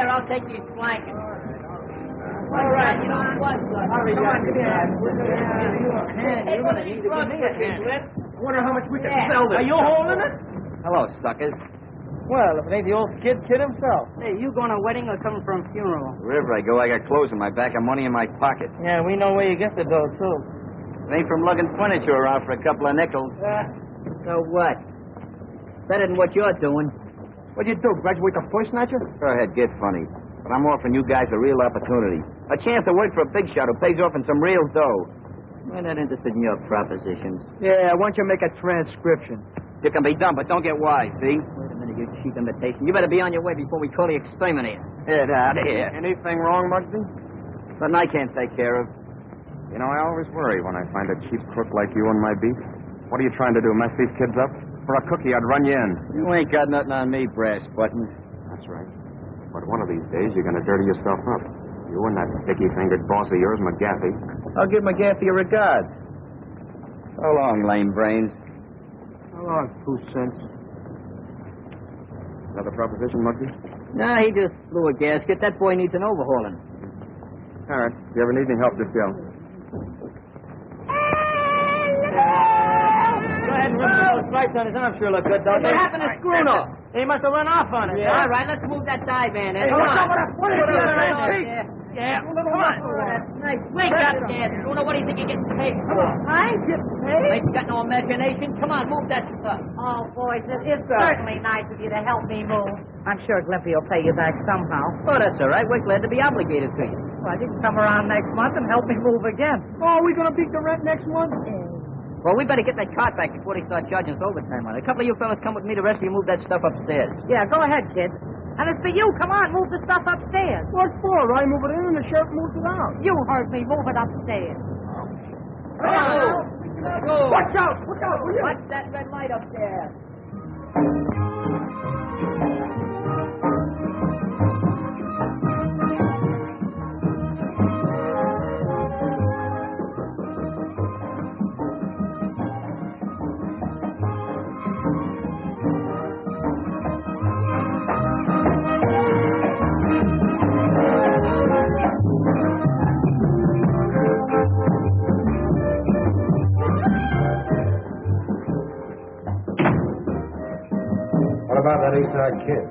I'll take these blankets. All right, you know what? Hurry up. You're going to need to give me a hand. I wonder how much we can sell this. Are you holding it? Hello, suckers. Well, if it ain't the old kid himself. Hey, you going to a wedding or coming from a funeral? Wherever I go, I got clothes in my back and money in my pocket. Yeah, we know where you get the dough, too. It ain't from lugging furniture around for a couple of nickels. So what? Better than what you're doing. What'd you do, graduate to voice snatcher? Go ahead, get funny. But I'm offering you guys a real opportunity. A chance to work for a big shot who pays off in some real dough. We're not interested in your propositions. Yeah, why don't you make a transcription? You can be dumb, but don't get wise, see? Wait a minute, you cheap imitation. You better be on your way before we call the exterminator. Get out of here. Anything wrong, Muggsy? Nothing I can't take care of. You know, I always worry when I find a cheap crook like you on my beat. What are you trying to do, mess these kids up? For a cookie, I'd run you in. You ain't got nothing on me, brass buttons. That's right. But one of these days, you're going to dirty yourself up. You and that sticky-fingered boss of yours, McGaffey. I'll give McGaffey a regards. So long, lame brains. How long, 2 cents? Another proposition, Muggsy? Nah, he just blew a gasket. That boy needs an overhauling. All right. If you ever need any help, just yell. Go ahead and rip those stripes on his arm. Sure look good, don't What happened to Scroono? He must have run off on it. All right, let's move that divan in. Hey, Come what's on. up with that? What is Yeah. Yeah, come on. Nice. Wake up, Dad. Scroono, what do you think you're getting paid for? I ain't getting paid. Ain't you got no imagination? Come on, move that stuff. Oh, boys, it's certainly nice of you to help me move. I'm sure Glimpy will pay you back somehow. Oh, that's all right. We're glad to be obligated to you. Well, you can come around next month and help me move again. Oh, are we going to beat the rent next month? Well, we better get that cart back before they start charging us overtime on it. A couple of you fellas come with me. The rest of you move that stuff upstairs. Yeah, go ahead, kids. And it's for you. Come on, move the stuff upstairs. What for? I move it in and the sheriff moves it out. You heard me. Move it upstairs. Go! Go! Watch out! Look out! Will you? Watch that red light up there. About that Eastside kid.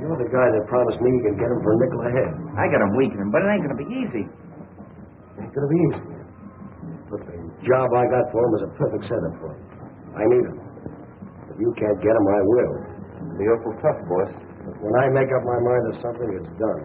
You're the guy that promised me you could get him for a nickel a head. I got him weakening, but it ain't going to be easy. Ain't gonna be easy. But the job I got for him is a perfect setup for him. I need him. If you can't get him, I will. It'll be awful tough, boss. But when I make up my mind to something, it's done.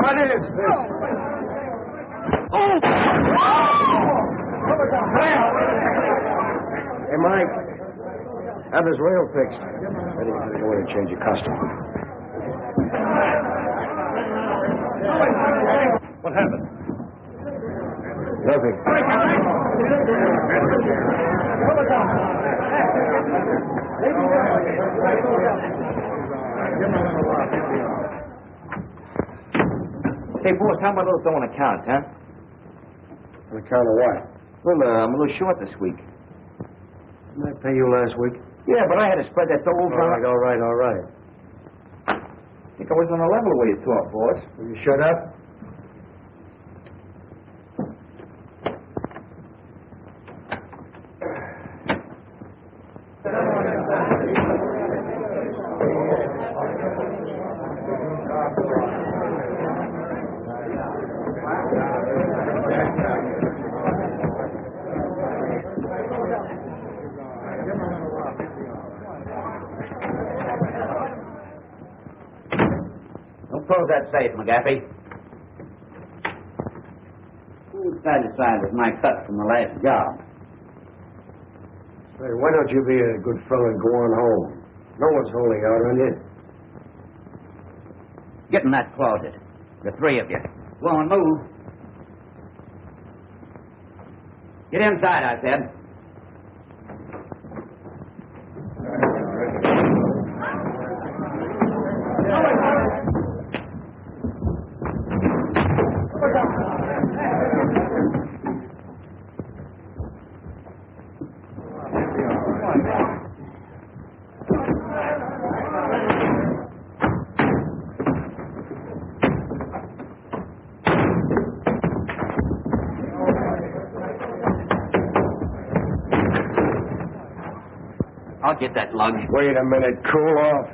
What is this? Oh! Hey, Mike. Have this rail fixed. Then you gotta go in and change your costume. What happened? Nothing. Hey, boss, how about a little throwing accounts, huh? On account of what? Well, I'm a little short this week. Didn't I pay you last week? Yeah, but I had to spread that dough over. All right. I think I was on a level the way you talk, boss. Will you shut up? Don't close that safe, McGaffey. Who's satisfied with my cut from the last job? Say, why don't you be a good fellow and go on home? No one's holding out on you. Get in that closet. The three of you. Go on, move. Get inside, I said. I'll get that lug. Wait a minute. Cool off.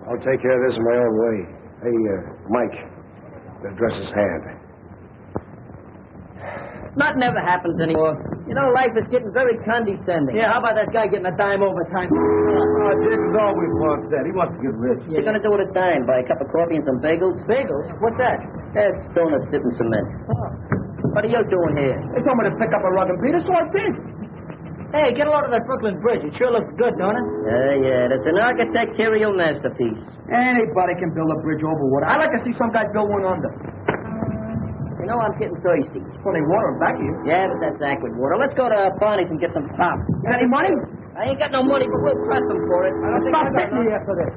I'll take care of this my own way. Hey, Mike. Address his hand. Nothing ever happens anymore. You know, life is getting very condescending. Yeah, how about that guy getting a dime overtime? Jason's always wants that. He wants to get rich. What you gonna do with a dime? Buy a cup of coffee and some bagels? Bagels? What's that? That's donuts dipped in cement. Oh. What are you doing here? They told me to pick up a rug and beat us, so I did. Hey, get a load of that Brooklyn Bridge. It sure looks good, don't it? Yeah. That's an architectural masterpiece. Anybody can build a bridge over water. I'd like to see some guy build one under. You know, I'm getting thirsty. Plenty of water back here. Yeah, but that's aqua water. Let's go to Barney's and get some pop. Got any money? I ain't got no money, but we'll press them for it. I don't Stop hitting me after this.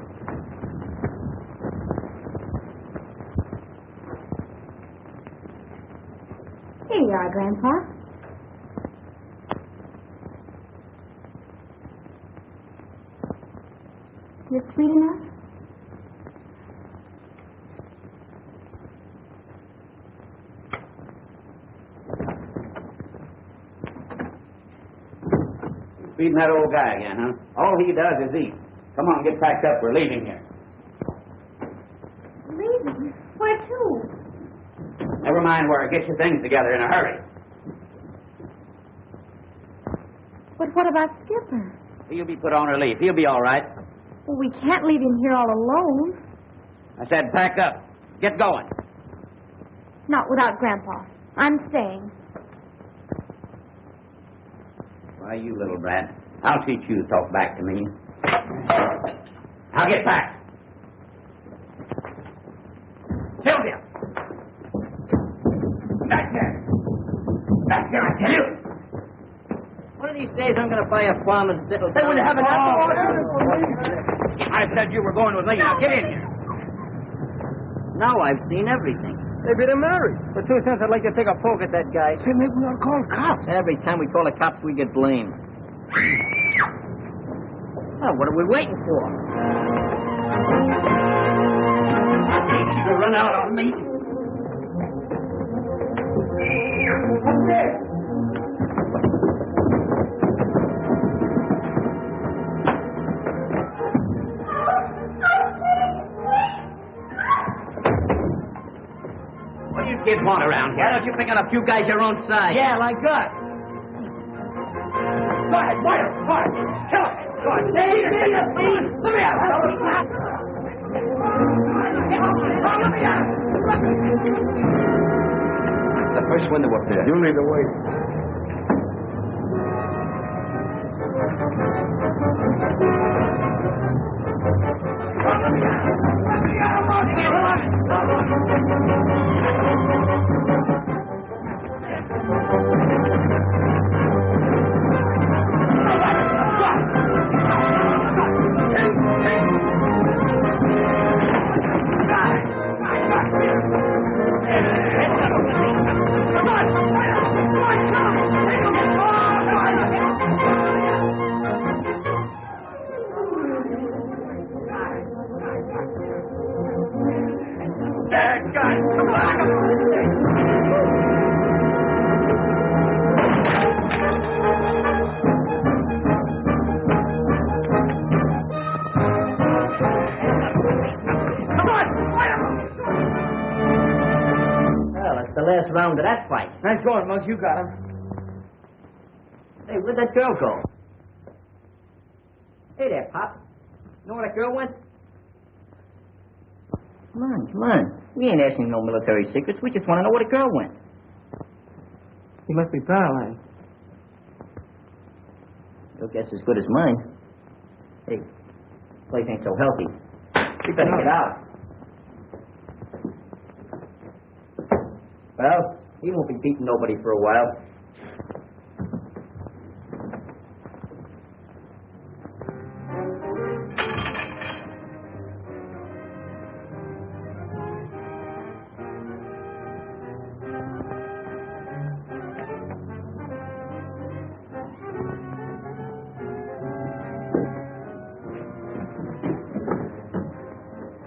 Here you are, Grandpa. You're sweet enough? Feeding that old guy again, huh? All he does is eat. Come on, get packed up. We're leaving here. Leaving? Where to? Never mind where. Get your things together in a hurry. But what about Skipper? He'll be put on relief. He'll be all right. Well, we can't leave him here all alone. I said pack up. Get going. Not without Grandpa. I'm staying. Why, you little brat. I'll teach you to talk back to me. Now get back. Sylvia! Back there. Back there, I tell you. One of these days, I'm going to buy a farm and settle down. Hey, will you have an apple? I said you were going with me. Now get in here. Now I've seen everything. Maybe they're married. For 2 cents, I'd like to take a poke at that guy. Say, maybe we ought to call the cops. Every time we call the cops, we get blamed. Oh, what are we waiting for? You run out on me. What's there? What do you kids want around here? Why don't you pick on a few guys your own size? Yeah, like us. Go ahead, fire, fire. Kill him. Go on. Stay here, please. Let me out. Let me out. The first window up there. You lead the way. last round of that fight. Nice going, Muggs. You got him. Hey, where'd that girl go? Hey there, Pop. You know where that girl went? Come on, come on. We ain't asking no military secrets. We just want to know where the girl went. He must be paralyzed. Your guess is as good as mine. Hey, this place ain't so healthy. We better get out. Well, he won't be beating nobody for a while.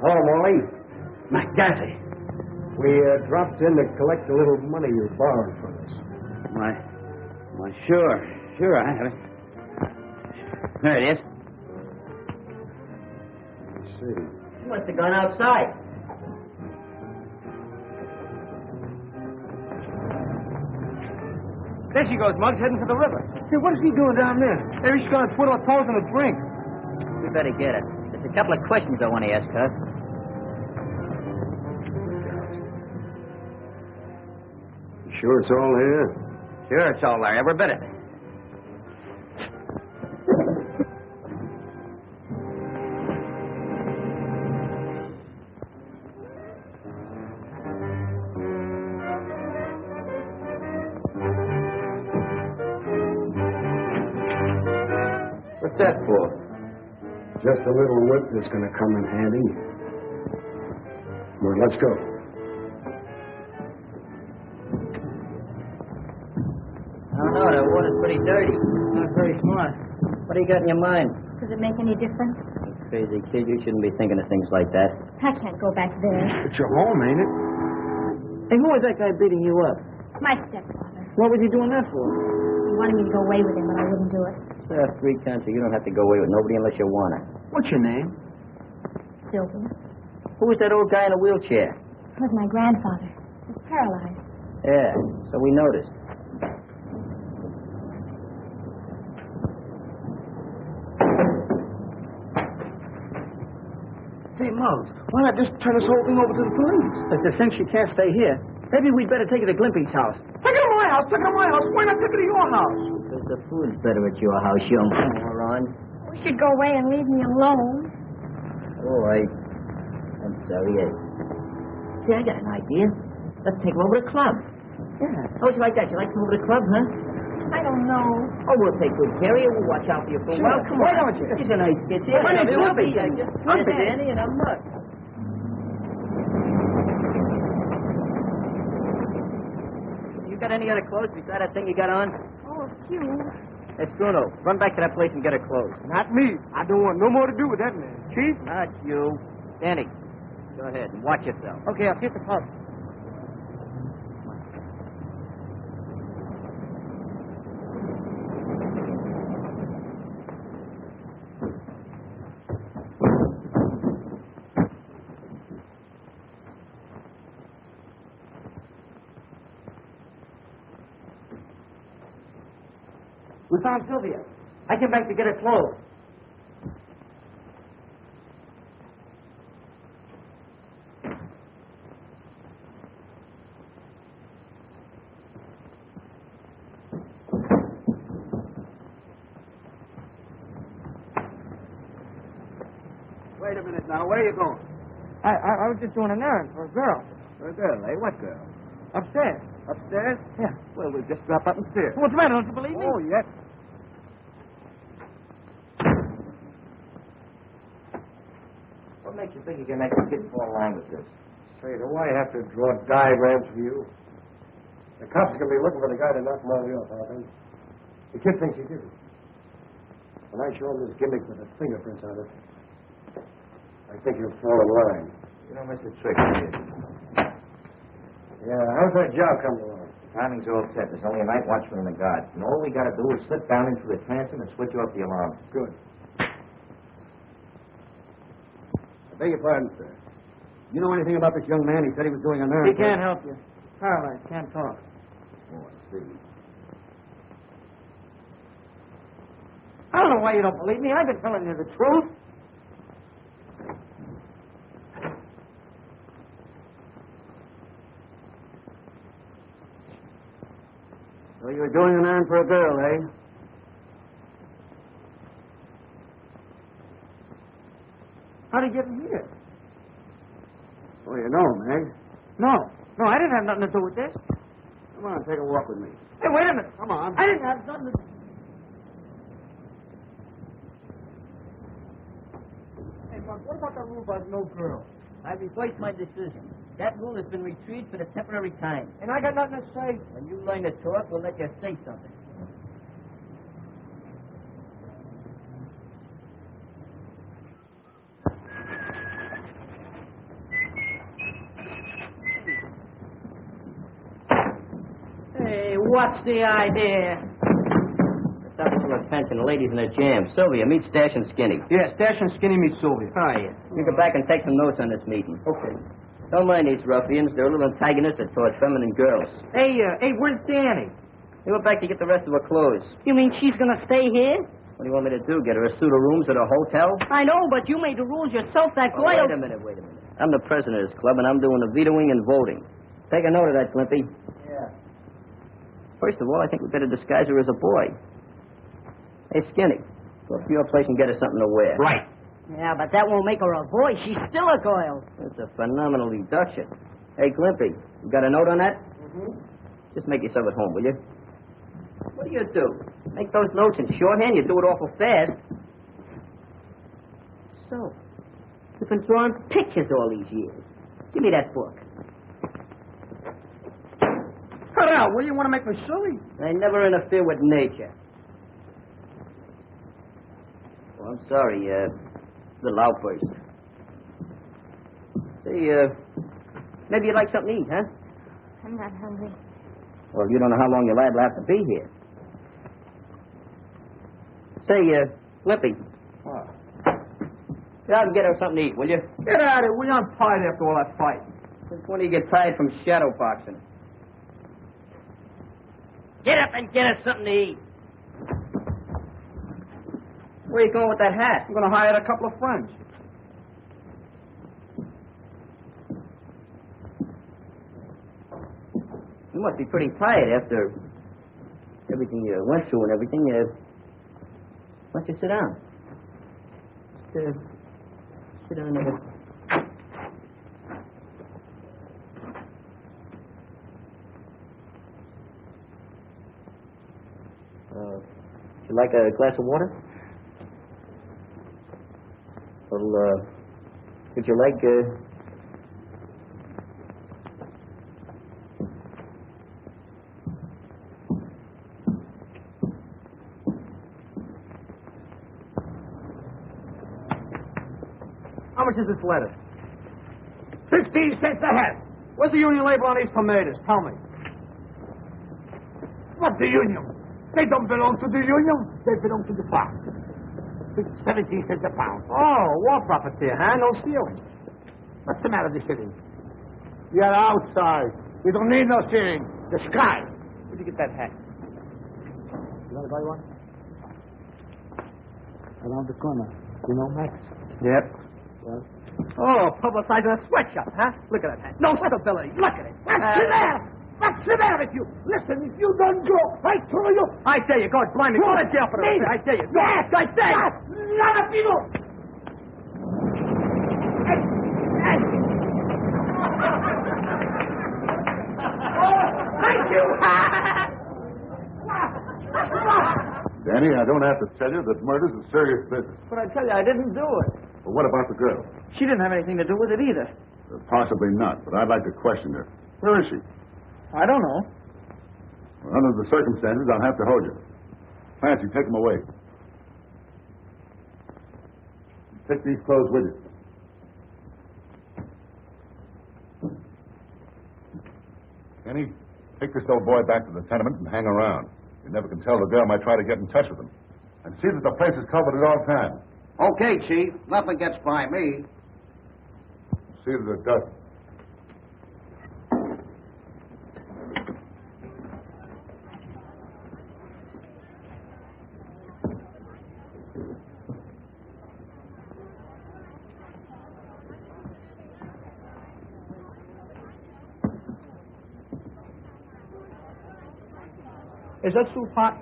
Hello, Molly. McGatty. We dropped in to collect a little money you borrowed from us. Why, sure, I have it. There it is. Let's see. She must have gone outside. There she goes, Muggs, heading for the river. Hey, what is he doing down there? Maybe she's going to twiddle her toes in a drink. We better get her. There's a couple of questions I want to ask her. Sure it's all here? Sure, it's all there. Every bit of it. What's that for? Just a little whip that's going to come in handy. Well, let's go. I don't know, that water's pretty dirty. Not very smart. What do you got in your mind? Does it make any difference? Crazy kid, you shouldn't be thinking of things like that. I can't go back there. It's your home, ain't it? Hey, who was that guy beating you up? My stepfather. What was he doing that for? He wanted me to go away with him, but I wouldn't do it. It's a free country. You don't have to go away with nobody unless you want to. What's your name? Sylvia. Who was that old guy in a wheelchair? It was my grandfather. He's paralyzed. Yeah, so we noticed. Hey, Muggs, why not just turn this whole thing over to the police? If they think she can't stay here, maybe we'd better take her to Glimpy's house. Take her to my house, take her to my house. Why not take her to your house? Because the food's better at your house, young moron. We should go away and leave me alone. All right. I'm sorry. See, I got an idea. Let's take her over to the club. Yeah. How would you like that? You like to go over to the club, huh? I don't know. Oh, we'll take good care of you. We'll watch out for you for a while. Come on. Why don't you? He's a nice kid. See, My name's Lumpy. Lumpy, Danny, and I'm Mutt. You got any other clothes besides that thing you got on? Oh, a few. Hey, Bruno, run back to that place and get her clothes. Not me. I don't want no more to do with that man. Chief? Not you. Danny, go ahead and watch yourself. Okay, I'll see you at the pub. We found Sylvia. I came back to get her clothes. Wait a minute now. Where are you going? I was just doing an errand for a girl. For a girl, eh? What girl? Upstairs. Upstairs? Yeah. Well, we'll just drop up and see her. What's the matter? Don't you believe me? Oh, yes. What makes you think you can make a kid fall in line with this? Say, do I have to draw diagrams for you? The cops are going to be looking for the guy to knock Molly off, I think. The kid thinks he did it. When I show him this gimmick with the fingerprints on it, I think he'll fall in line. You don't miss a trick, do you? Yeah, how's that job coming along? Timing's all set. There's only a night watchman and a guard. And all we got to do is slip down into the transom and switch off the alarm. Good. I beg your pardon, sir. You know anything about this young man? He said he was doing an errand. He can't help you. paralyzed, can't talk. Oh, I see. I don't know why you don't believe me. I've been telling you the truth. So you were doing an errand for a girl, eh? How'd he get in here? Oh, you know, Meg. No, I didn't have nothing to do with this. Come on, take a walk with me. Hey, wait a minute. Come on. I didn't have nothing to... Hey, Buck, what about the rule about no girl? I reversed my decision. That rule has been retrieved for the temporary time. And I got nothing to say. When you learn to talk, we'll let you say something. Hey, what's the idea? Let's have a little attention. The ladies in the jam. Sylvia, meet Stash and Skinny. Yeah, Stash and Skinny meet Sylvia. Oh, yeah. You go back and take some notes on this meeting. Okay. Don't mind these ruffians. They're a little antagonistic towards feminine girls. Hey, where's Danny? They went back to get the rest of her clothes. You mean she's gonna stay here? What do you want me to do? Get her a suit of rooms at a hotel? I know, but you made the rules yourself. That Oh, girl... wait a minute. I'm the president of this club, and I'm doing the vetoing and voting. Take a note of that, Glimpy. Yeah. First of all, I think we better disguise her as a boy. Hey, Skinny, go up to your place and get her something to wear. Right. Yeah, but that won't make her a boy. She's still a girl. That's a phenomenal deduction. Hey, Glimpy, you got a note on that? Mm-hmm. Just make yourself at home, will you? What do? Make those notes in shorthand? You do it awful fast. So, you've been drawing pictures all these years. Give me that book. Cut it out. What do you want to make me silly? I never interfere with nature. Oh, I'm sorry, little outburst. Say, maybe you'd like something to eat, huh? I'm not hungry. Well, you don't know how long your lad will have to be here. Say, Lippy. What? Get out and get her something to eat, will you? Get out of here. We aren't tired after all that fight. Since when do you get tired from shadow boxing? Get up and get us something to eat. Where are you going with that hat? I'm going to hire a couple of friends. You must be pretty tired after everything you went through and everything. Why don't you sit down? Just, sit down there. Would you like a glass of water? Well, would you like, How much is this lettuce? 15 cents a head. Where's the union label on these tomatoes? Tell me. What the union? They don't belong to the union. They belong to the farm. 17 cents a pound. Oh, war profiteer, huh? No stealing. What's the matter with the city? We are outside. We don't need no stealing. The sky. Where'd you get that hat? You want to buy one? Around the corner. You know Max? Yep. Well, Oh, publicizing a sweatshop, huh? Look at that hat. No stability. Look at it. what's the matter? What's the matter with you? Listen, if you don't go, I throw you. I tell you, God, blind me. Go to jail for Me? this. I tell you. Yes, I say. Yes, none of you. Thank you. Danny, I don't have to tell you that murder's a serious business. But I tell you, I didn't do it. But what about the girl? She didn't have anything to do with it either. Possibly not, but I'd like to question her. Where is she? I don't know. Well, under the circumstances, I'll have to hold you. Fancy, take them away. Take these clothes with you. Danny, take this old boy back to the tenement and hang around. You never can tell the girl might try to get in touch with him. And see that the place is covered at all times. Okay, Chief. Nothing gets by me. See that it doesn't. Is that soup hot?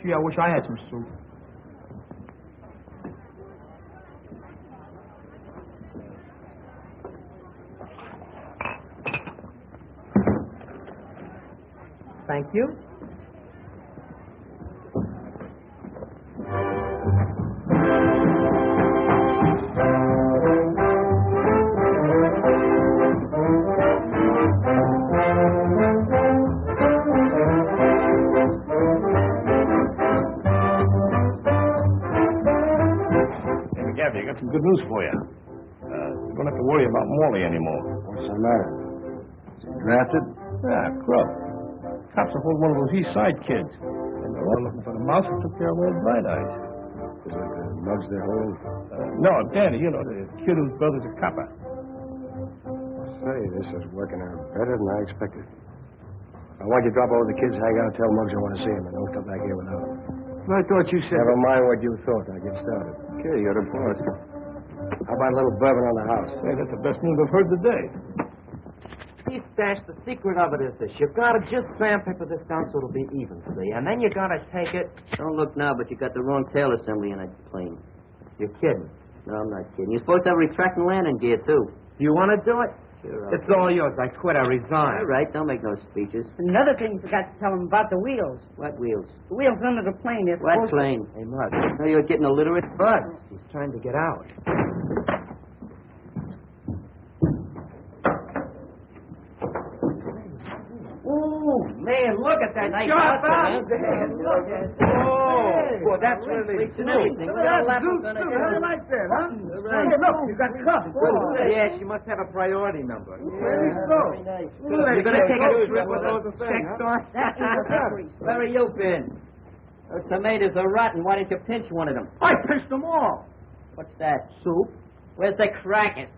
Gee, I wish I had some soup. Thank you. Gabby, I got some good news for you. You don't have to worry about Morley anymore. What's the matter? Is he drafted? Yeah, Crook. Cops have hold one of those East Side kids. And they're all looking for the mouse who took care of old Bright Eyes. Is it the mugs they're holding? No, Danny, you know, the kid whose brother's a copper. Say, this is working out better than I expected. I want you to drop over the kids, hang out, tell Muggs I want to see him, and don't come back here without him. I thought you said... Never mind what you thought. Now get started. Okay, you're the boss. How about a little bourbon on the house? Hey, that's the best news I've heard today. See, Stash, the secret of it is this. You've got to just sandpaper this down so it'll be even, see? And then you got to take it... Don't look now, but you got the wrong tail assembly in that plane. You're kidding. No, I'm not kidding. You're supposed to have retracting landing gear, too. Do you want to do it? Sure, It's all yours. I quit. I resign. All right, don't make no speeches. Another thing you forgot to tell him about the wheels. What wheels? The wheels under the plane. They're What supposed to... plane? Hey, Mug. No, you're getting illiterate. Bud, he's trying to get out. Ooh, man, look at that Nice sharp outfit, out. man. Look at that. Well, that's really Bleach and everything. Look at that Zeus, too. How do you like that, huh? Right. Hey, look, you got cuffs. Yeah, she must have a priority number. Very nice. You're going to take a trip with those checks on? That is a victory. Where have you been? Those tomatoes are rotten. Why didn't you pinch one of them? I pinched them all. What's that? Soup? Where's the crackers?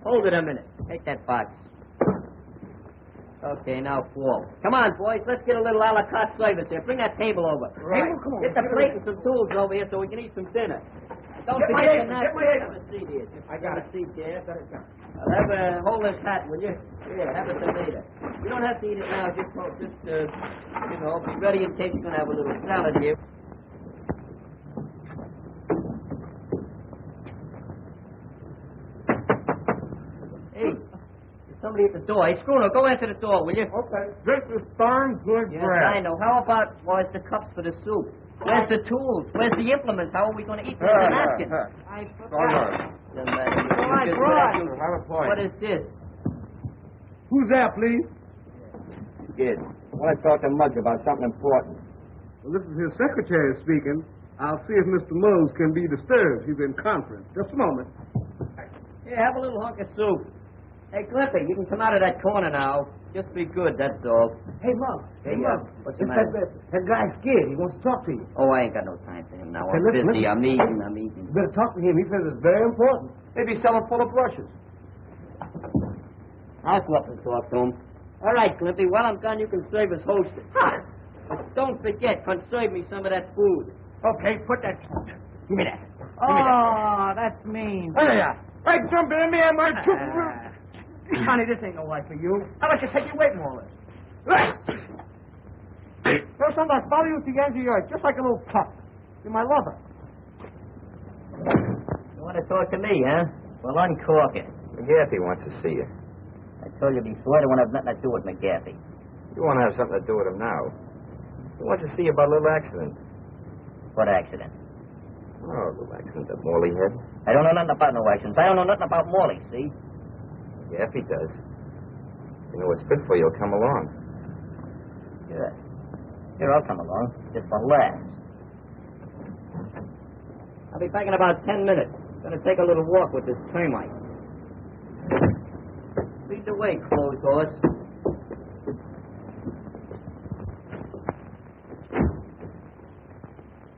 Hold it a minute. Take that box. Okay, now fall. Come on, boys. Let's get a little a la carte service here. Bring that table over. Right. Come on. Get the plate and some tools over here so we can eat some dinner. Don't forget to not have a seat here. I got a seat here. Hold this hat, will you? Here, have a tomato. You don't have to eat it now. Just be ready in case you're going to have a little salad here. Hey, there's somebody at the door. Hey, Schooner, go answer the door, will you? Okay. This is darn good Yes, I know. How about, boys, the cups for the soup? Where's the tools? Where's the implements? How are we going to eat with the napkins? I All forgot. right. Have a point. What is this? Who's there, please? Kid, I want to talk to Muggs about something important. Well, this is his secretary speaking. I'll see if Mr. Mose can be disturbed. He's in conference. Just a moment. Here, have a little hunk of soup. Hey, Clippy, you can come out of that corner now. Just be good, that's all. Hey, Mug. Hey, Mug. What's the It's matter? that guy's scared. He wants to talk to you. Oh, I ain't got no time for him now. Hey, I'm listen, busy. listen. I'm eating. You better talk to him. He says it's very important. Maybe sell him full of brushes. I'll go up and talk to him. All right, Clippy, while I'm gone, you can serve as hostess. But don't forget, conserve me some of that food. Okay, put that... Give me that. Oh, that's mean. Hey, hey, jump in there, my Connie, this ain't no life for you. How about you take your weight more or less? There's something I follow you to the ends of your earth, just like a little pup. You're my lover. You want to talk to me, huh? Well, uncork it. McGaffey wants to see you. I told you before, I don't want to have nothing to do with McGaffey. You want to have something to do with him now. He wants to see you about a little accident. What accident? Oh, a little accident that Morley had. I don't know nothing about no accidents. I don't know nothing about Morley, see? McGaffey does. You know what's good for you, he'll come along. Sure. Here, I'll come along. Just for laughs. I'll be back in about 10 minutes. Gonna take a little walk with this termite. Lead the way, clothes horse.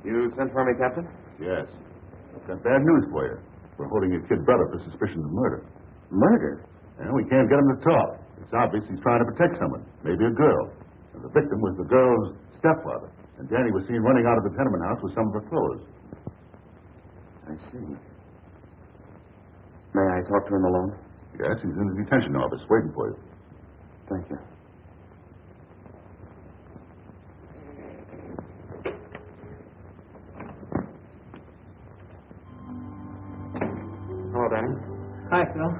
You sent for me, Captain? Yes. I've got bad news for you. We're holding your kid brother for suspicion of murder. Murder? And we can't get him to talk. It's obvious he's trying to protect someone, maybe a girl. And the victim was the girl's stepfather. And Danny was seen running out of the tenement house with some of her clothes. I see. May I talk to him alone? Yes, he's in the detention office waiting for you. Thank you. Danny. Hi, Phil.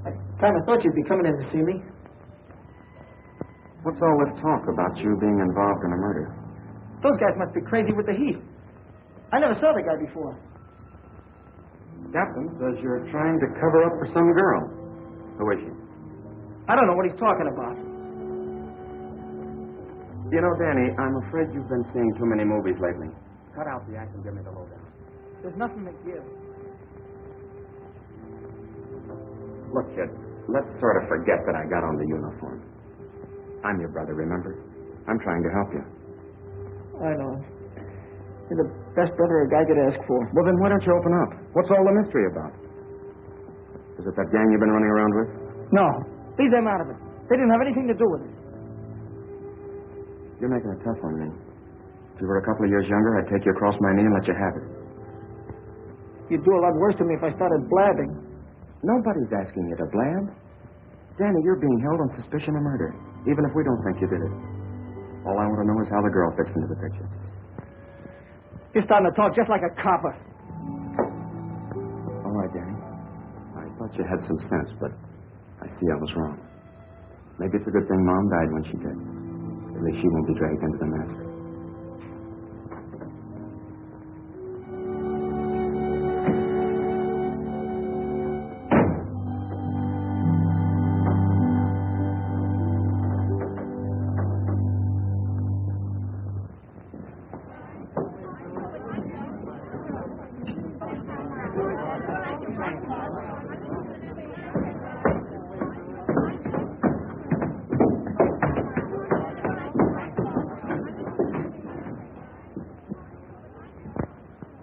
I kind of thought you'd be coming in to see me. What's all this talk about you being involved in a murder? Those guys must be crazy with the heat. I never saw the guy before. Captain says you're trying to cover up for some girl. Who is she? I don't know what he's talking about. You know, Danny, I'm afraid you've been seeing too many movies lately. Cut out the act and give me the lowdown. There's nothing to give. Look, kid, let's sort of forget that I got on the uniform. I'm your brother, remember? I'm trying to help you. I know. You're the best brother a guy could ask for. Well, then why don't you open up? What's all the mystery about? Is it that gang you've been running around with? No. Leave them out of it. They didn't have anything to do with it. You're making it tough on me. If you were a couple of years younger, I'd take you across my knee and let you have it. You'd do a lot worse to me if I started blabbing. Nobody's asking you to blab. Danny, you're being held on suspicion of murder, even if we don't think you did it. All I want to know is how the girl fits into the picture. You're starting to talk just like a copper. All right, Danny. I thought you had some sense, but I see I was wrong. Maybe it's a good thing Mom died when she did. At least she won't be dragged into the mess.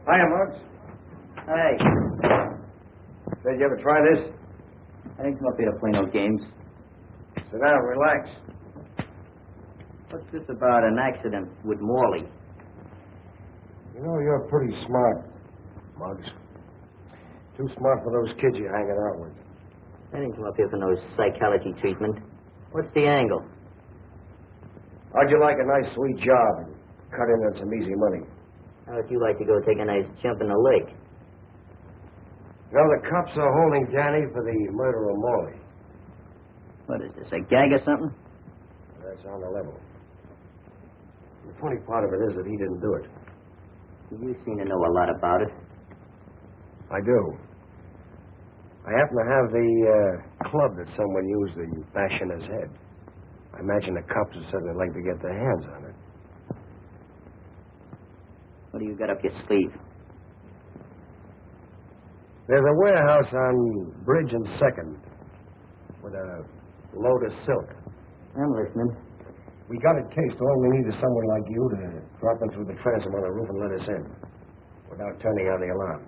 Hiya, Muggs. Hey, Did you ever try this? I didn't come up here to play no games. Sit down, relax. What's this about an accident with Morley? You know, you're pretty smart, Muggs. Too smart for those kids you're hanging out with. I didn't come up here for no psychology treatment. What's the angle? How'd you like a nice, sweet job and cut in on some easy money? How'd you like to go take a nice jump in the lake? You know, the cops are holding Danny for the murder of Morley. What is this, a gag or something? That's on the level. The funny part of it is that he didn't do it. You seem to know a lot about it. I do. I happen to have the club that someone used to bash in his head. I imagine the cops would certainly like to get their hands on it. What do you got up your sleeve? There's a warehouse on Bridge and 2nd with a load of silk. I'm listening. We got it cased. All we need is someone like you to drop in through the transom on the roof and let us in without turning on the alarm.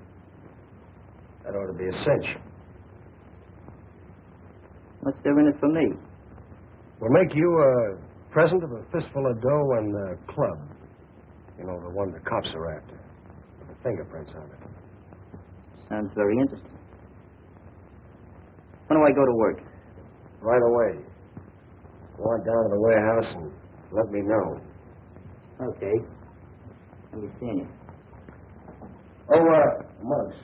That ought to be a cinch. What's there in it for me? We'll make you a present of a fistful of dough and a club. You know, the one the cops are after. With the fingerprints on it. Sounds very interesting. When do I go to work? Right away. Go on down to the warehouse and let me know. Okay. Understand you. Oh, Muggs,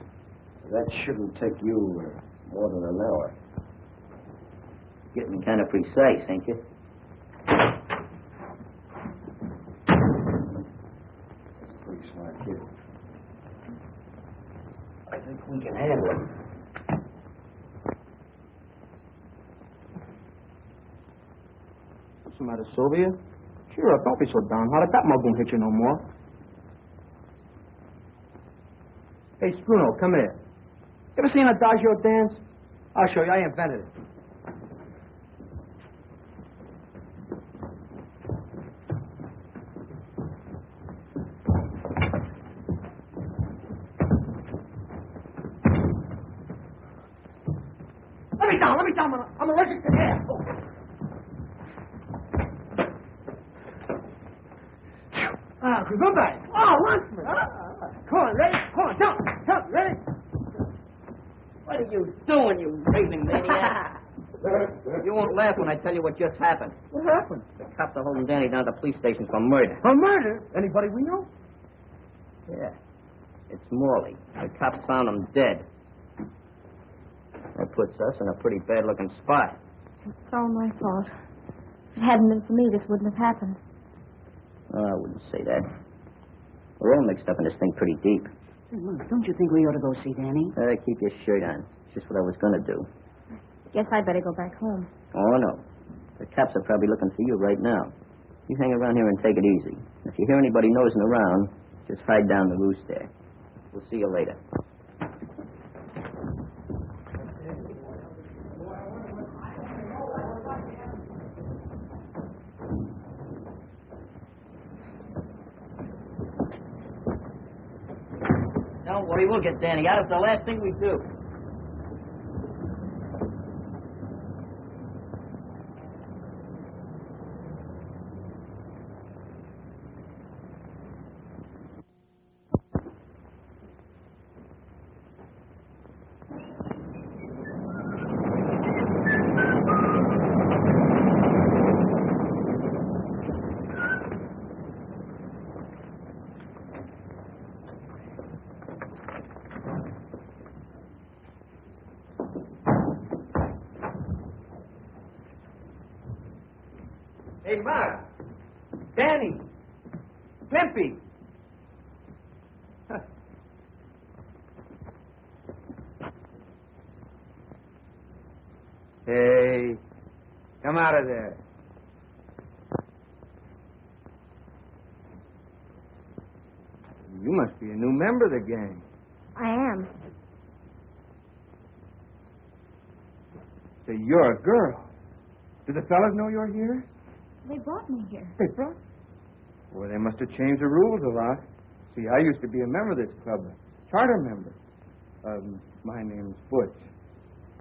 that shouldn't take you more than an hour. Getting kind of precise, ain't you? Pretty smart kid. I think we can handle it. What's the matter, Sylvia? Cheer up. Don't be so downhearted. That mug won't hit you no more. Hey, Spruno, come here. You ever seen a Adagio dance? I'll show you. I invented it. Let me down. I'm allergic to air. Oh. Goodbye. Oh, Lunchman. Come on, ready? Come on, jump, ready? What are you doing, you raving maniac? You won't laugh when I tell you what just happened. What happened? The cops are holding Danny down at the police station for murder. For murder? Anybody we know? Yeah. It's Morley. The cops found him dead. puts us in a pretty bad-looking spot. It's all my fault. If it hadn't been for me, this wouldn't have happened. Oh, I wouldn't say that. We're all mixed up in this thing pretty deep. Say, Mom, don't you think we ought to go see Danny? Keep your shirt on. It's just what I was going to do. Guess I'd better go back home. Oh, no. The cops are probably looking for you right now. You hang around here and take it easy. If you hear anybody nosing around, just hide down the roost there. We'll see you later. Don't worry, we'll get Danny out. It's the last thing we do. Hey, Mark. Danny. Glimpy. Hey, come out of there. You must be a new member of the gang. I am. So you're a girl. Do the fellas know you're here? They brought me here. They brought. Well, they must have changed the rules a lot. See, I used to be a member of this club, a charter member. My name's Butch.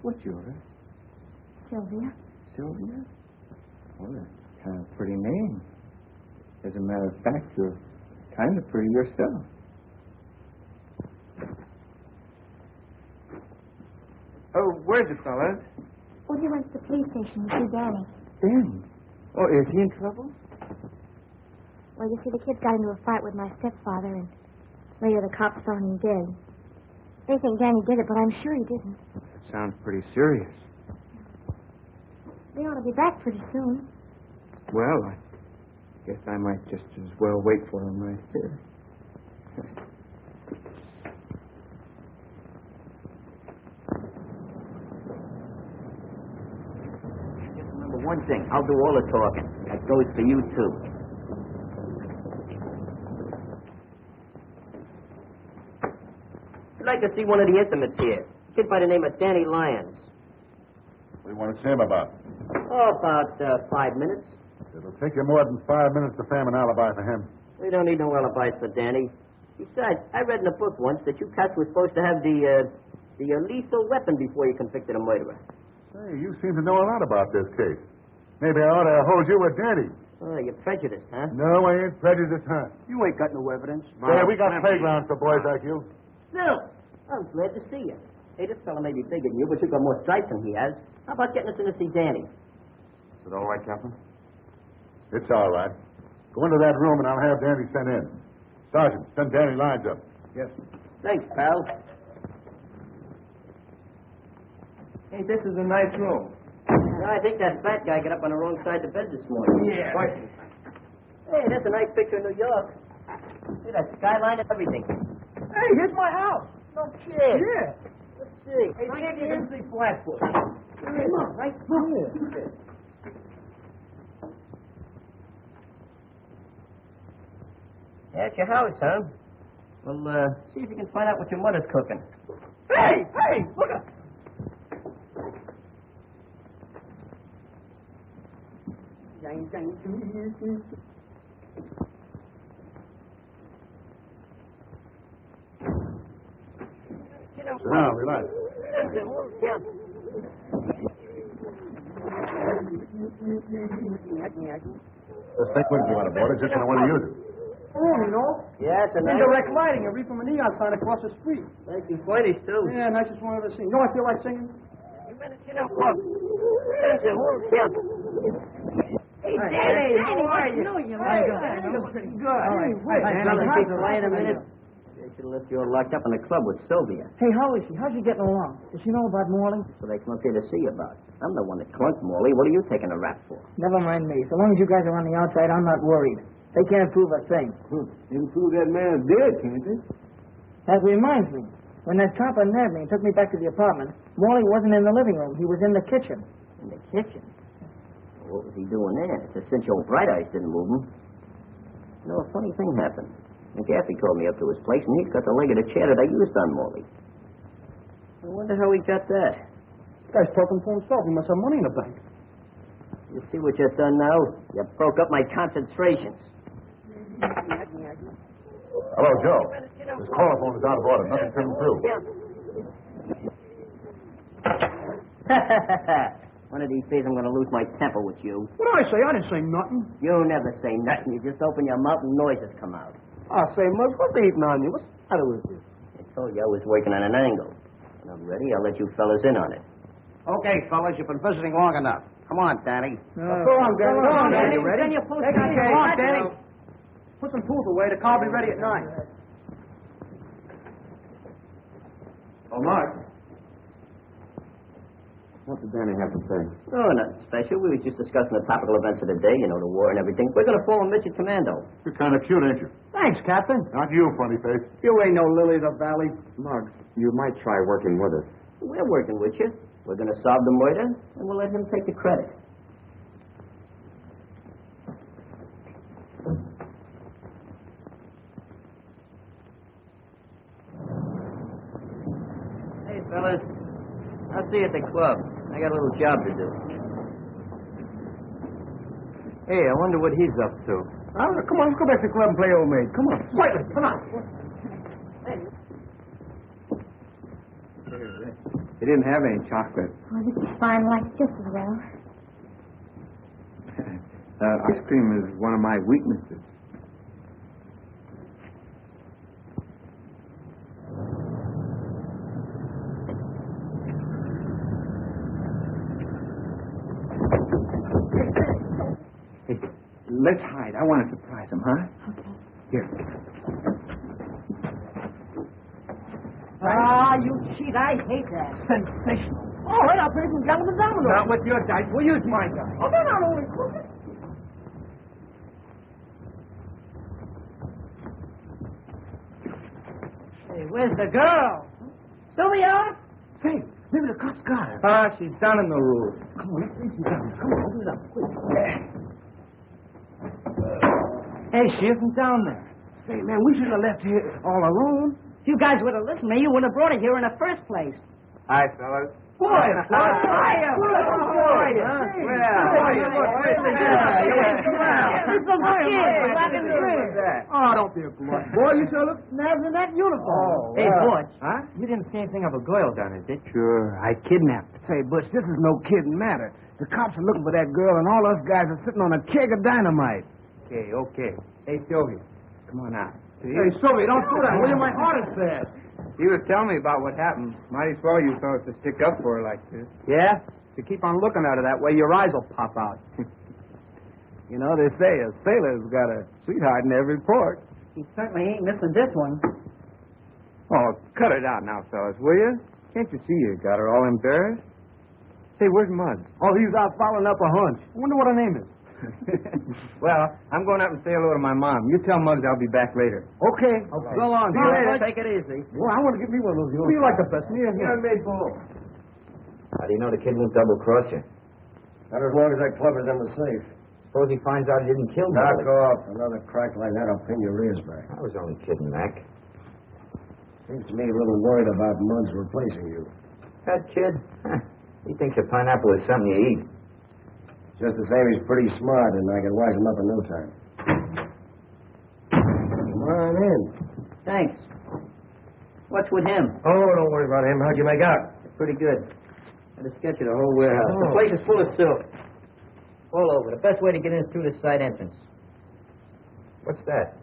What's yours? Sylvia. Sylvia? Well, that's kind of a pretty name. As a matter of fact, you're kind of pretty yourself. Oh, where's the fellas? Well, he went to the police station to see Danny. Danny? Oh, is he in trouble? Well, you see, the kids got into a fight with my stepfather, and later the cops found him dead. They think Danny did it, but I'm sure he didn't. That sounds pretty serious. They ought to be back pretty soon. Well, I guess I might just as well wait for him right here. Just remember one thing. I'll do all the talking. That goes for you, too. I'd like to see one of the intimates here. A kid by the name of Danny Lyons. What do you want to see him about? Oh, about 5 minutes. It'll take you more than 5 minutes to frame an alibi for him. We don't need no alibis for Danny. Besides, I read in a book once that you cats were supposed to have the lethal weapon before you convicted a murderer. Say, you seem to know a lot about this case. Maybe I ought to hold you with Danny. Oh, you're prejudiced, huh? No, I ain't prejudiced, huh? You ain't got no evidence. Yeah, we got playgrounds for boys like you. Still, I'm glad to see you. Hey, this fella may be bigger than you, but you've got more stripes than he has. How about getting us in to see Danny? Is it all right, Captain? It's all right. Go into that room and I'll have Danny sent in. Sergeant, send Danny Lyons up. Yes. Thanks, pal. Hey, this is a nice room. I think that fat guy got up on the wrong side of the bed this morning. Yeah. Hey, that's a nice picture of New York. See that skyline and everything. Hey, here's my house. No kid. Yeah. Let's see. Hey, see if you can see Flatfoot. Come on, right here. That's your house, huh? Well, see if you can find out what your mother's cooking. Hey, look up. Now, relax. Just think what you want about it, just don't want to use it. Oh, you know. Yeah, it's a nice... Indirect lighting, a read from a neon sign across the street. 1920s, too. Yeah, nicest one I've ever seen. You know I feel like singing? Hey, Danny, how are you? I know you Hey, like that was pretty good. All right. Hey, fellas, keep it right a minute. should have left you all locked up in the club with Sylvia. Hey, how is she? How's she getting along? Does she know about Morley? So they come up here to see you about. I'm the one that clunked Morley. What are you taking a rap for? Never mind me. So long as you guys are on the outside, I'm not worried. They can't prove a thing. They can prove that man's dead, can't they? That reminds me. When that cop unnerved me and took me back to the apartment, Morley wasn't in the living room. He was in the kitchen. In the kitchen? What was he doing there? It's a cinch old Bright Eyes didn't move him. You know, a funny thing happened. McGaffey called me up to his place, and he's got the leg of the chair that I used on Morley. I wonder how he got that. This guy's talking for himself. He must have money in the bank. You see what you've done now? You broke up my concentrations. Hello, Joe. This caller phone is out of order. Nothing coming through. One of these days I'm going to lose my temper with you. What did I say? I didn't say nothing. You never say nothing. You just open your mouth and noises come out. I say, Muggs, what's eating on you? What's the matter with you? I told you I was working on an angle. When I'm ready, I'll let you fellas in on it. Okay, fellas, you've been visiting long enough. Come on, Danny. Go on, Danny. Go on, Danny. You ready? Then you post Take on it your easy. watch. Danny. Put some tools away. The car will be ready at 9. Oh, Mark. What did Danny have to say? Oh, nothing special. We were just discussing the topical events of the day, you know, the war and everything. We're going to form a midget commando. You're kind of cute, ain't you? Thanks, Captain. Not you, funny face. You ain't no lily of the valley. Muggs, you might try working with us. We're working with you. We're going to solve the murder, and we'll let him take the credit. Hey, fellas. I'll see you at the club. I got a little job to do. Hey, I wonder what he's up to. Come on, let's go back to the club and play old maid. Come on. Quietly. Come on. They didn't have any chocolate. Oh, this is fine, like just as well. Ice cream is one of my weaknesses. Hey, let's hide. I want to surprise him, huh? Okay. Here. Ah, you cheat. I hate that. Sensational. All right, I'll play some gentlemen dominoes. Not with your dice. We'll use my dice. Oh, they're not only crooked. Hey, where's the girl? Sylvia? Say, maybe the cops got her. Ah, she's down in the room. Come on, let's see some dominoes. Come on, open it up, quick. Hey, she isn't down there. Say, man, we shouldn't have left here all alone. If you guys would have listened to me, you wouldn't have brought her here in the first place. Hi, fellas. Boy, Hiya. Oh, don't be a glutton. Boy, you sure look snazzy in that uniform. Hey, Butch. Huh? You didn't see anything of a girl down there, did you? Sure, I kidnapped her. Say, Butch, this is no kidding matter. The cops are looking for that girl, and all us guys are sitting on a keg of dynamite. Okay. Hey, Sylvia, come on out. Hey, Sylvia, don't do that, will you? My heart is bad. He was telling me about what happened. Mighty swell you fellas to stick up for her like this. Yeah? If you keep on looking at her that way, your eyes will pop out. You know, they say a sailor's got a sweetheart in every port. He certainly ain't missing this one. Oh, cut it out now, fellas, will you? Can't you see you got her all embarrassed? Say, where's Muggs? Oh, he's out following up a hunch. I wonder what her name is. Well, I'm going up and say hello to my mom. You tell Muggs I'll be back later. Okay. So long. All right, take it easy. Boy, I want to get me one of those. What do you like the best? Me or him? made bull. How do you know the kid won't double-cross you? Not as long as that club is in the safe. Suppose he finds out he didn't kill Knock Molly. off. Another crack like that, I'll pin your ears back. I was only kidding, Mac. Seems to me a little worried about Muggs replacing you. That kid, he thinks a pineapple is something you eat. Just the same, he's pretty smart, and I can wise him up in no time. Come on in. Thanks. What's with him? Oh, don't worry about him. How'd you make out? Pretty good. Had a sketch of the whole warehouse. The Oh. place is full of silk. All over. The best way to get in is through the side entrance. What's that?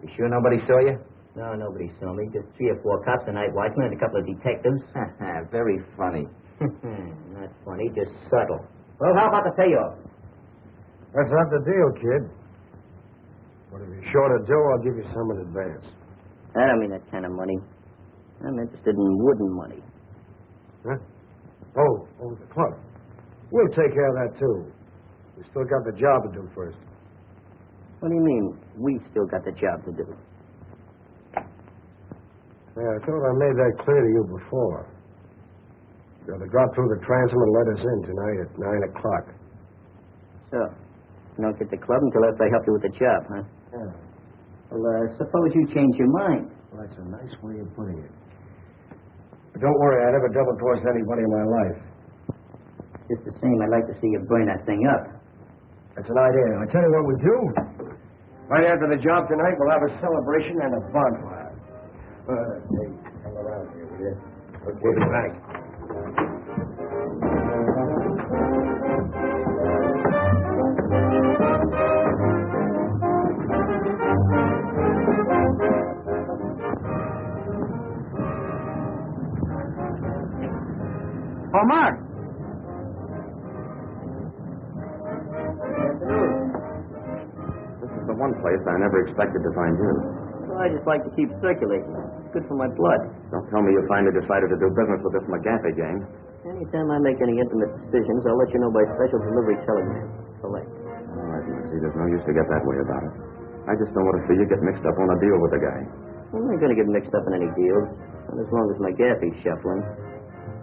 You sure nobody saw you? No, nobody saw me. Just 3 or 4 cops, a night watchman, and a couple of detectives. Very funny. Not funny, just subtle. Well, how about the payoff? That's not the deal, kid. But if you're short of dough, I'll give you some in advance. I don't mean that kind of money. I'm interested in wooden money. Huh? Oh, the club. We'll take care of that, too. We still got the job to do first. What do you mean, we still got the job to do? Yeah, I thought I made that clear to you before. You're to drop through the transom and let us in tonight at 9 o'clock. So, you don't get the club until after I help you with the job, huh? Yeah. Well, suppose you change your mind. Well, that's a nice way of putting it. But don't worry, I never double-crossed anybody in my life. Just the same, I'd like to see you burn that thing up. That's an idea. I tell you what we do. Right after the job tonight, we'll have a celebration and a bonfire. Hey, come around here, will you? We'll be back. Oh, Mark. This is the one place I never expected to find you. Well, I just like to keep circulating. It's good for my blood. Don't tell me you finally decided to do business with this McGaffey gang. Anytime I make any intimate decisions, I'll let you know by special delivery telegram. Select. All right, Mercy, there's no use to get that way about it. I just don't want to see you get mixed up on a deal with the guy. I'm not going to get mixed up in any deals. Not as long as McGaffey's shuffling.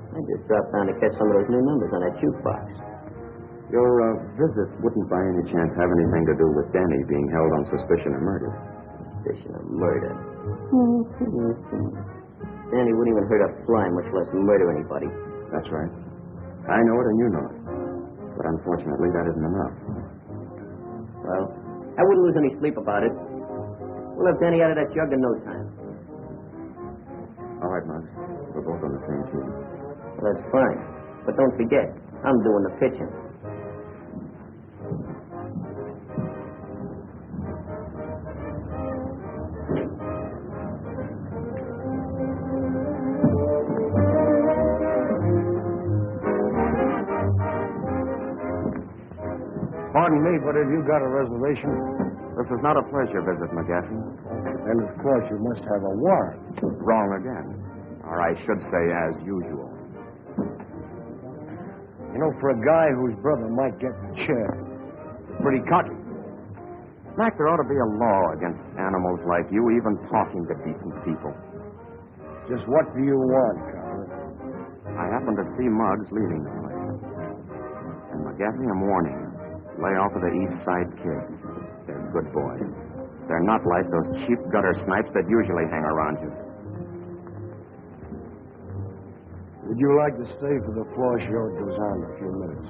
I just dropped down to catch some of those new numbers on that jukebox. Your visit wouldn't by any chance have anything to do with Danny being held on suspicion of murder. Suspicion of murder. Danny wouldn't even hurt a fly, much less murder anybody. That's right. I know it and you know it. But unfortunately, that isn't enough. Well, I wouldn't lose any sleep about it. We'll have Danny out of that jug in no time. All right, Muggs. We're both on the same team. Well, that's fine. But don't forget, I'm doing the pitching. Pardon me, but have you got a reservation? This is not a pleasure visit, McGaffey. Then, of course, you must have a warrant. Wrong again. Or I should say as usual. You know, for a guy whose brother might get the chair, pretty cocky. Mac, there ought to be a law against animals like you even talking to decent people. Just what do you want, Carl? I happen to see Muggs leaving the place. And McGaffey, I'm warning you. Lay off of the East Side kids. They're good boys. They're not like those cheap gutter snipes that usually hang around you. Would you like to stay for the floor show? It goes on in a few minutes.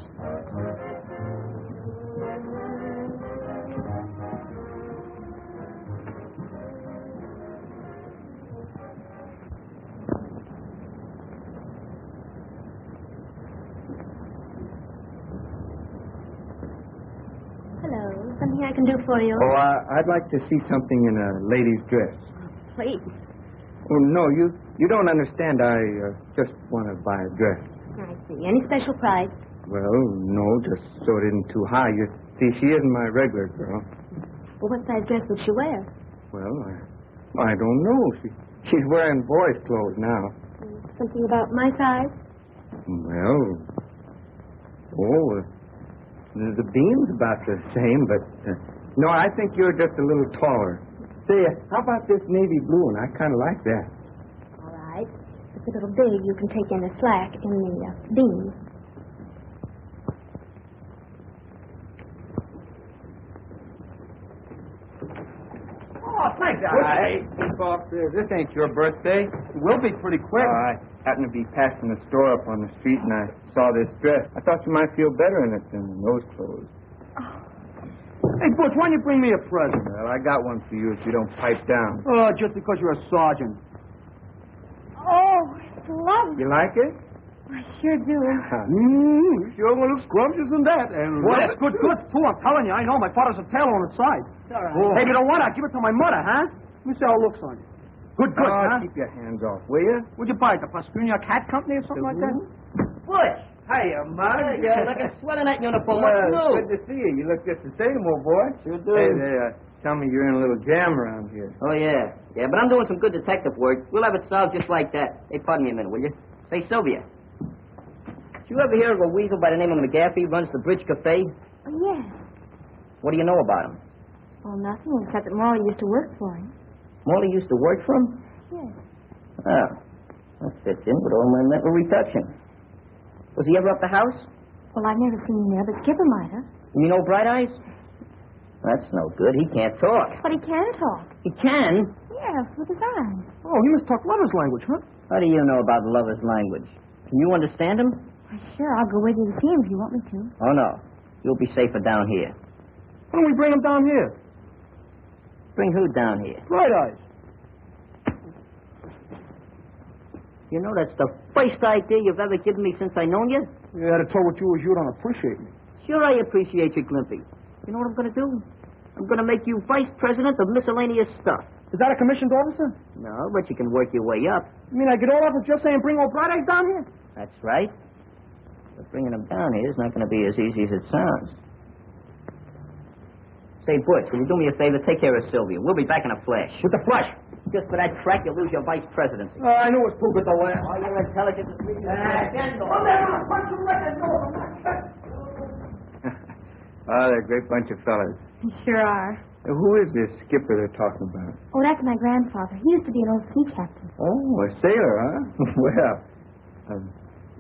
Hello. Something I can do for you? Oh, I'd like to see something in a lady's dress. Please. Oh, no, you don't understand. I just want to buy a dress. I see. Any special price? Well, no, just so it isn't too high. You see, she isn't my regular girl. Well, what size dress would she wear? Well, I don't know. She's wearing boys' clothes now. Something about my size? Well, the beam's about the same, but no, I think you're just a little taller. Say, how about this navy blue one? I kind of like that. All right. If it's a little big, you can take in the slack in the beam. Oh, thanks. This ain't your birthday. It will be pretty quick. I happened to be passing the store up on the street, and I saw this dress. I thought you might feel better in it than those clothes. Hey, Butch, why don't you bring me a present? Well, I got one for you if you don't pipe down. Oh, just because you're a sergeant. Oh, it's lovely. You like it? I sure do. You sure want to look scrumptious in that. And well, that's good, too. I'm telling you, I know. My father's a tailor on the side. It's all right. Oh. Hey, you know what? I'll give it to my mother, huh? Let me see how it looks on you. Good, huh? Keep your hands off, will you? What'd you buy it? The Pastunia Cat Company or something like that? Butch! Hiya, Mug. You're looking swell in that uniform. What's new? Good to see you. You look just the same, old boy. Sure do. Hey, Tell me you're in a little jam around here. Oh, yeah. Yeah, but I'm doing some good detective work. We'll have it solved just like that. Hey, pardon me a minute, will you? Say, Sylvia. Did you ever hear of a weasel by the name of McGaffey runs the Bridge Cafe? Oh, yes. What do you know about him? Well, nothing except that Molly used to work for him. Molly used to work for him? Yes. Oh, that fits in with all my mental reduction. Was he ever up the house? Well, I've never seen him there, but Skipper might have. You mean old Bright Eyes? That's no good. He can't talk. But he can talk. He can? Yes, with his eyes. Oh, he must talk lover's language, huh? How do you know about the lover's language? Can you understand him? Why, sure, I'll go with you to see him if you want me to. Oh, no. You'll be safer down here. Why don't we bring him down here? Bring who down here? Bright Eyes. You know, that's the first idea you've ever given me since I known you. Yeah, I'd have told what you was, you don't appreciate me. Sure, I appreciate you, Glimpy. You know what I'm going to do? I'm going to make you vice president of miscellaneous stuff. Is that a commissioned officer? No, but you can work your way up. You mean I get all off with just saying bring old Bright Eyes down here? That's right. But bringing him down here is not going to be as easy as it sounds. Say, Butch, will you do me a favor? Take care of Sylvia. We'll be back in a flash. With the flush. Just for that crack, you'll lose your vice presidency. I knew it was too good to laugh. Oh, your intelligence is reading Oh, they're a great bunch of fellas. You sure are. Who is this skipper they're talking about? Oh, that's my grandfather. He used to be an old sea captain. Oh, a sailor, huh? Well,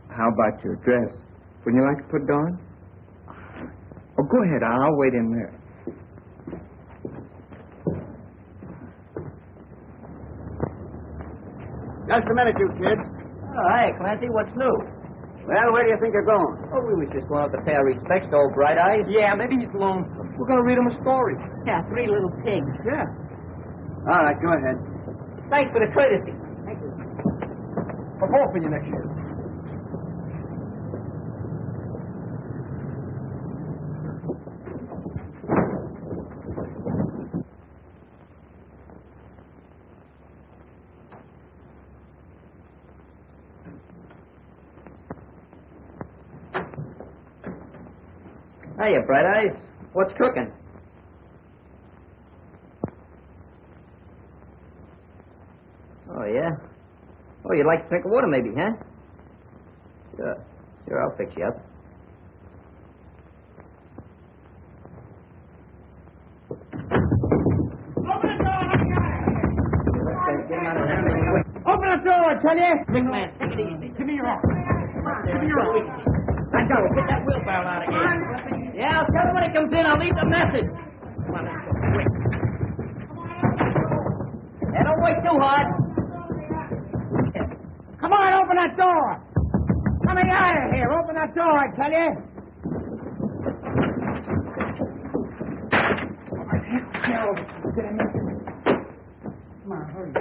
how about your dress? Wouldn't you like to put it on? Oh, go ahead. I'll wait in there. Just a minute, you kids. Oh, hey, Clancy, what's new? Well, where do you think you're going? Oh, we was just going out to pay our respects to old Bright Eyes. Yeah, maybe he's lonesome. We're going to read him a story. Yeah, 3 little pigs. Yeah. All right, go ahead. Thanks for the courtesy. Thank you. I'll vote for you next year. Hiya, Bright Eyes. What's cooking? Oh, yeah? Oh, you'd like a drink of water, maybe, huh? Sure. Sure, I'll fix you up. Open the door, I tell you. Big man, take it easy. Give me your arm. Give me your arm. Let go. Get that wheelbarrow out of here. Yeah, I'll tell him when he comes in. I'll leave the message. Come on, let's go. Quick. Yeah, don't wait too hard. Come on, open that door. Let me out of here. Open that door, I tell you. Come on, hurry.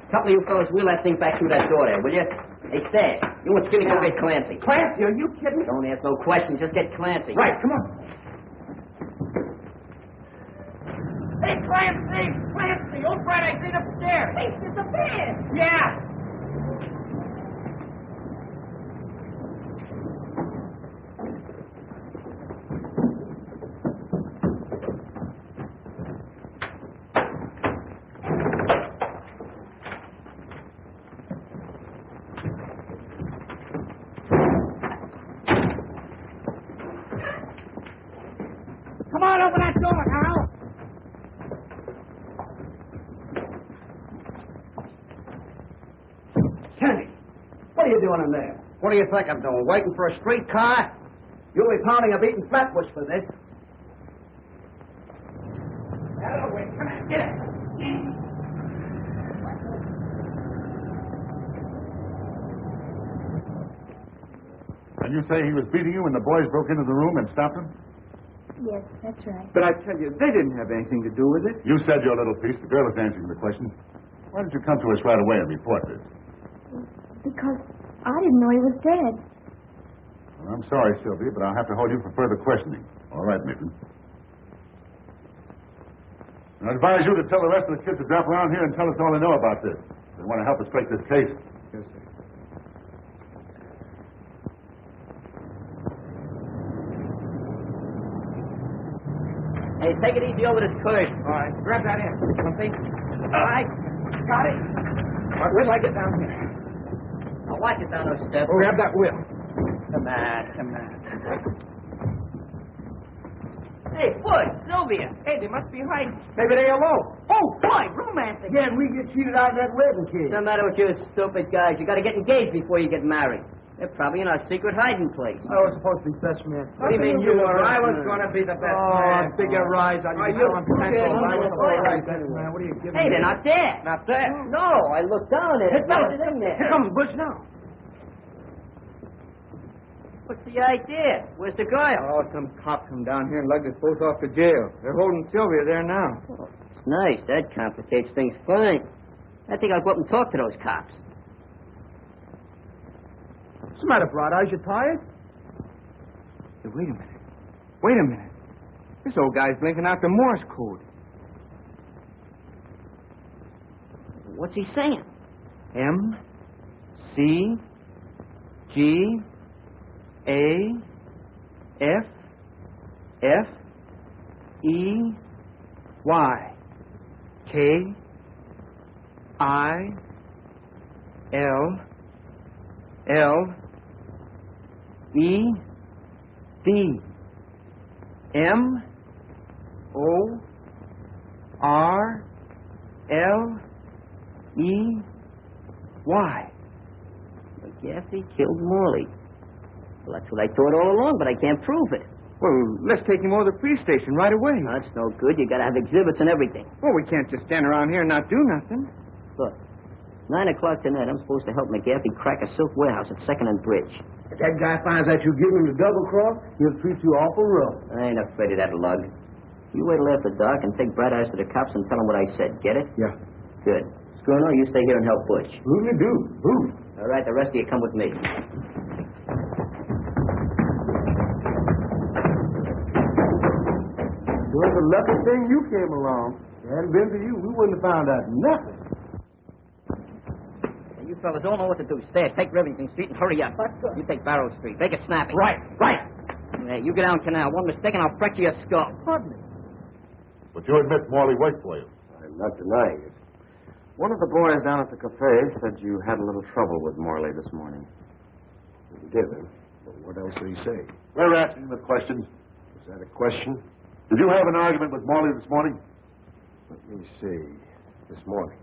Couple of you fellas wheel that thing back through that door there, will you? Hey, Stan, you and Skinny go get Clancy. Clancy, are you kidding? Don't ask no questions. Just get Clancy. Right, come on. Hey, Clancy! Clancy! Old Bright Eyes ain't upstairs. Hey, disappeared. Yeah. Come on, open that door now. Sandy, what are you doing in there? What do you think I'm doing? Waiting for a streetcar? You'll be pounding a beaten flatbush for this. Out of the way. Come on, get it. And you say he was beating you when the boys broke into the room and stopped him? Yes, that's right. But I tell you, they didn't have anything to do with it. You said your little piece. The girl is answering the question. Why didn't you come to us right away and report this? Because I didn't know he was dead. Well, I'm sorry, Sylvia, but I'll have to hold you for further questioning. All right, Nathan. I advise you to tell the rest of the kids to drop around here and tell us all they know about this. They want to help us break this case. Yes, sir. Hey, take it easy over this curve. All right, grab that in. Something? All right. Got it. All right, where do I get down here? Now watch it down those steps. Oh, grab that wheel. Come on. Hey, Bud, Sylvia. Hey, they must be hiding. Maybe they alone. Oh, boy, romancing. Yeah, and we get cheated out of that wedding cake. No matter what you stupid guys, you got to get engaged before you get married. They're probably in our secret hiding place. I was supposed to be best man. What do you mean you were? I was going to be the best man. bigger rise on Are you. you kidding? I was all right, man. What are you giving Hey, me? they're not there. Not there. No, I looked down at it. There's it in there. Here comes Bush now. What's the idea? Where's the guy? Oh, some cop come down here and lugged us both off to jail. They're holding Sylvia there now. Oh, it's nice. That complicates things fine. I think I'll go up and talk to those cops. What's the matter, Brad? Eyes you tired? Hey, wait a minute. This old guy's blinking out the Morse code. What's he saying? M C G A F F E Y K I L L E D M O R L E Y. McGaffey killed Morley. Well, that's what I thought all along, but I can't prove it. Well, let's take him over to the police station right away. That's no good. You got to have exhibits and everything. Well, we can't just stand around here and not do nothing. Look, 9 o'clock tonight, I'm supposed to help McGaffey crack a silk warehouse at 2nd and Bridge. If that guy finds out you give him the double cross, he'll treat you awful rough. I ain't afraid of that lug. You wait till after dark and take Bright Eyes to the cops and tell them what I said. Get it? Yeah. Good. Schooner, you stay here and help Butch. Who you do? Who? All right, the rest of you come with me. It was a lucky thing you came along. If it hadn't been for you, we wouldn't have found out nothing. Hey, you fellas all know what to do. Stay, take Rivington Street and hurry up. You take Barrow Street. Make it snappy. Right. Hey, you get down Canal. One mistake and I'll fracture your skull. Pardon me. But you admit Morley worked for you. I'm not denying it. One of the boys down at the cafe said you had a little trouble with Morley this morning. He did, huh? But what else did he say? We're asking the questions. Is that a question? Did you have an argument with Morley this morning? Let me see. This morning.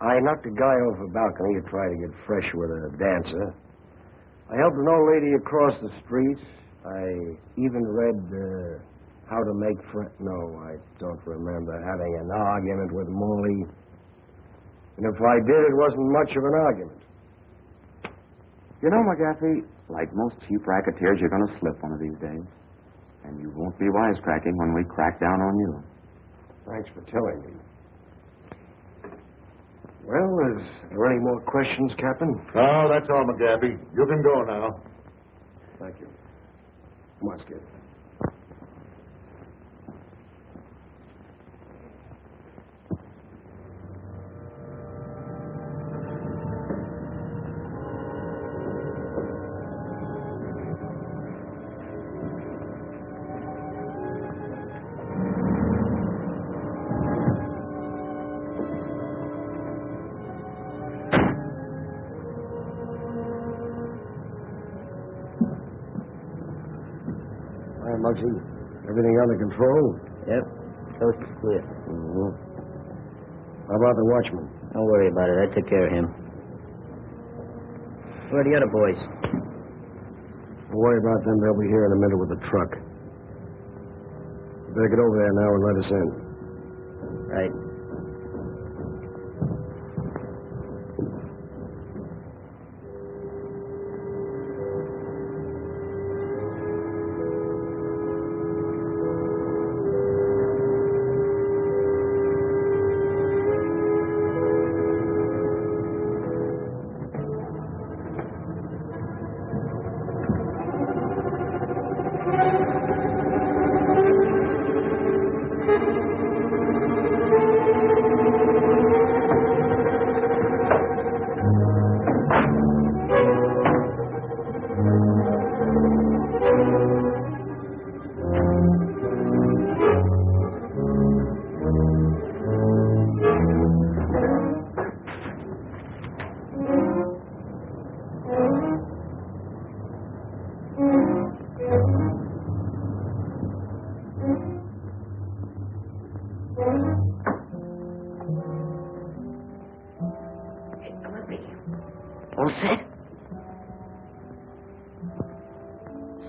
I knocked a guy off a balcony to try to get fresh with a dancer. I helped an old lady across the street. I even read How to Make Friends. No, I don't remember having an argument with Morley. And if I did, it wasn't much of an argument. You know, McGaffey, like most cheap racketeers, you're going to slip one of these days. And you won't be wisecracking when we crack down on you. Thanks for telling me. Well, is there any more questions, Captain? No, that's all, McGaffey. You can go now. Thank you. Come on, Skip. Hi, Muggsy. Everything under control? Yep. Coast is clear. Mm-hmm. How about the watchman? Don't worry about it. I took care of him. Where are the other boys? Don't worry about them. They'll be here in a minute with the truck. You better get over there now and let us in. Right. All set?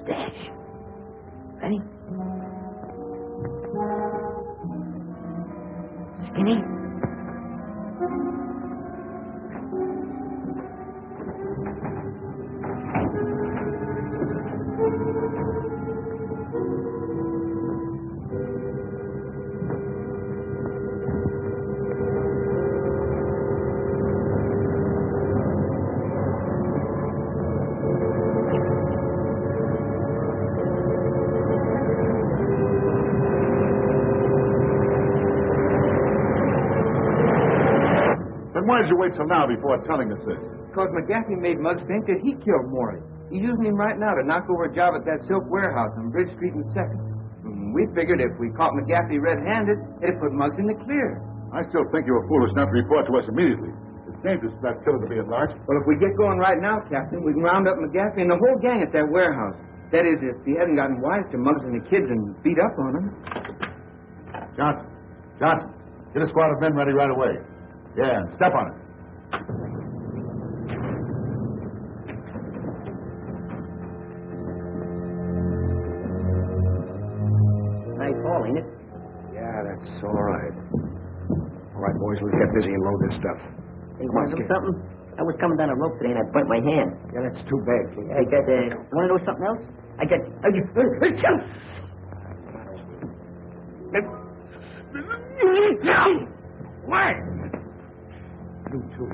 Stash. Ready? Skinny? Why did you wait till now before telling us this? Because McGaffey made Muggs think that he killed Morley. He's using him right now to knock over a job at that silk warehouse on Bridge Street and 2nd. We figured if we caught McGaffey red-handed, it'd put Muggs in the clear. I still think you were foolish not to report to us immediately. It's dangerous for that killer to be at large. Well, if we get going right now, Captain, we can round up McGaffey and the whole gang at that warehouse. That is, if he hadn't gotten wise to Muggs and the kids and beat up on them. Johnson, get a squad of men ready right away. Yeah, and step on it. Nice haul, ain't it? Yeah, that's all right. All right, boys, let's get busy and load this stuff. Hey, want to know something? I was coming down a rope today and I burnt my hand. Yeah, that's too bad, kid. I got, want to know something else? What? You too.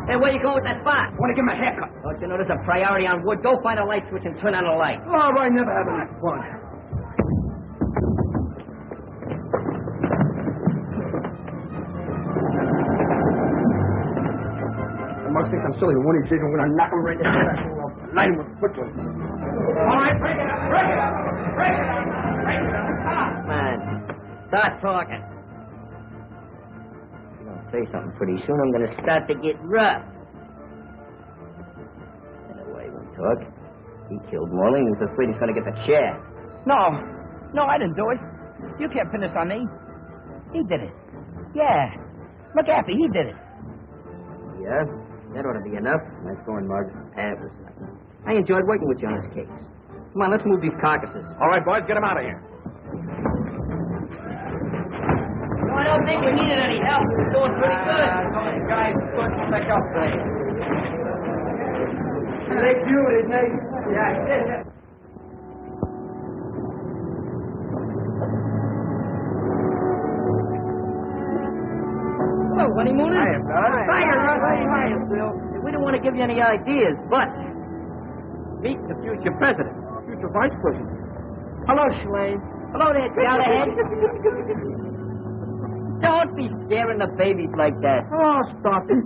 Hey, where you going with that spot? I want to give him a haircut. Don't you know there's a priority on wood? Go find a light switch and turn on the light. Oh, I never have enough fun. The Muggs thinks I'm silly. The one he's digging, we're going to knock him right in the head. I'll light him with foot. All right, break it up, break it up, break it up, break it up. Man, start talking. You're going to say something pretty soon. I'm going to start to get rough. Anyway, we talk. He killed Morley and he's afraid he's going to get the chair. No, I didn't do it. You can't pin this on me. He did it. Yeah. McGaffey, he did it. Yeah? That ought to be enough. Nice going, Muggs. That was nothing. I enjoyed working with you on this case. Come on, let's move these carcasses. All right, boys, get him out of here. No, I don't think we needed any help. We're doing pretty good. Guys, put back up there. They do it, Nate. Yeah, Hello, honeymooners. Hiya, fellas. Hiya, Bill. We don't want to give you any ideas, but meet the future president. Future vice president. Hello, Slade. Hello there, Galahad. Don't be scaring the babies like that. Oh, stop it.